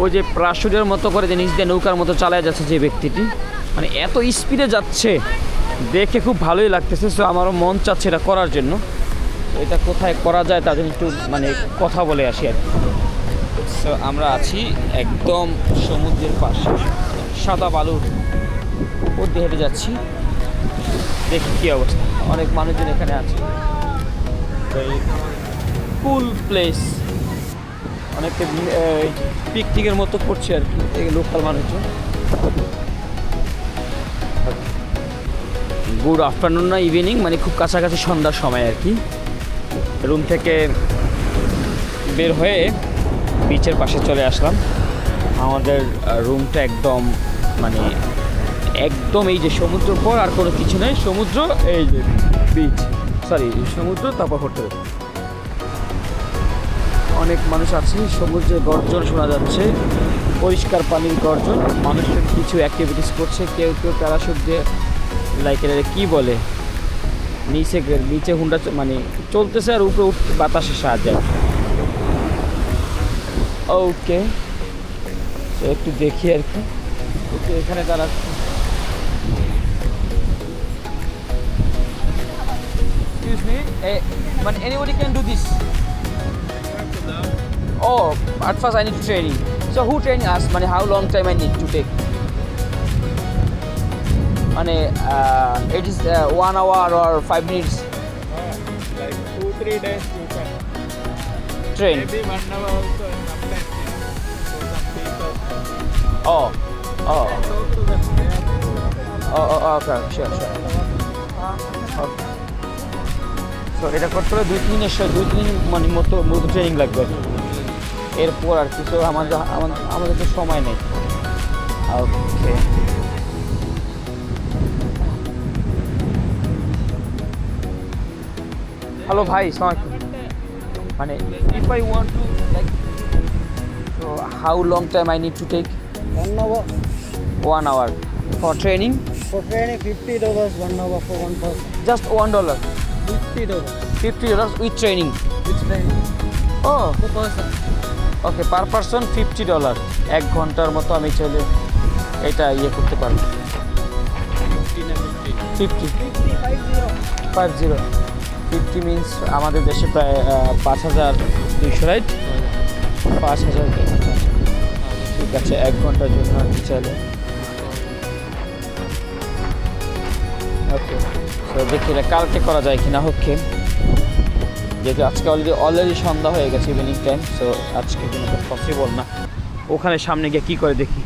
ওই যে প্রাসুরের মতো করে যে নিচ দিয়ে নৌকার মতো চালায় যাচ্ছে যে ব্যক্তিটি, মানে এত স্পিডে যাচ্ছে দেখে খুব ভালোই লাগতেছে। সো আমারও মন চাচ্ছে এটা করার জন্য। এটা কোথায় করা যায় তাদের একটু মানে কথা বলে আসি আর কি। সো আমরা আছি একদম সমুদ্রের পাশে, সাদা বালুর উপর দিয়ে হেঁটে যাচ্ছি। দেখি কী অবস্থা, অনেক মানুষজন এখানে আছে। কুল প্লেস, অনেকে পিকনিকের মতো করছে আর কি এই লোকাল মানুষজন। গুড আফটারনুন না ইভিনিং, মানে খুব কাছাকাছি সন্ধ্যার সময় আর কি। রুম থেকে বের হয়ে বিচের পাশে চলে আসলাম। আমাদের রুমটা একদম মানে একদম এই যে সমুদ্রের পর আর কোনো কিছু নেই, সমুদ্র এই যে বিচ, সরি সমুদ্র তারপর হোটেল। অনেক মানুষ আছে, সমুদ্রের গর্জন শোনা যাচ্ছে, পরিষ্কার পানির গর্জন। মানুষজন কিছু অ্যাক্টিভিটিস করছে, কেউ কেউ প্যারাশুট দিয়ে লাইক এটা কী বলে নিচে হুন্ডা মানে চলতেছে আর উপরে উঠতে বাতাসের সাহায্যে। ওকে, একটু দেখি আর কি। ওকে, এখানে তারা এক্সকিউজ মি, মানে anybody can do this? Oh, at first I need training. So who train us? মানে how long time I need to take? মানে it is 1 hour or 5 minutes? Like 2-3 days you can Train. maybe 1 hour also sometimes for some people. Oh, oh, Talk to them. okay, sure. Okay. So এটা করতে হলে 2-3 মানে মতো training লাগবে এরপর আর কিছু। আমাদের তো সময় নেই। ওকে, হ্যালো ভাই, আসসালামু আলাইকুম। মানে if I want to like, so how long time I need to take? 1 hour 1 hour for training? for training, $50 1 hour for one person. Just $1. $50 $50 with training. which training Oh, per person. Okay, per person $50। 1 ঘন্টার মতো আমি চলে এটা ইয়ে করতে পারবো। 50 50 means আমাদের দেশে প্রায় 5200, রাইট? 5000। ঠিক আছে, 1 ঘন্টার জন্য আর কি চাইলে। ওকে, সো দেখি এটা কালকে করা যায় কিনা। ওকে, যেহেতু আজকে অলরেডি সন্ধ্যা হয়ে গেছে, ইভিনিং টাইম, সো আজকে কিন্তু পসিবল না। ওখানে সামনে গিয়ে কী করে দেখি।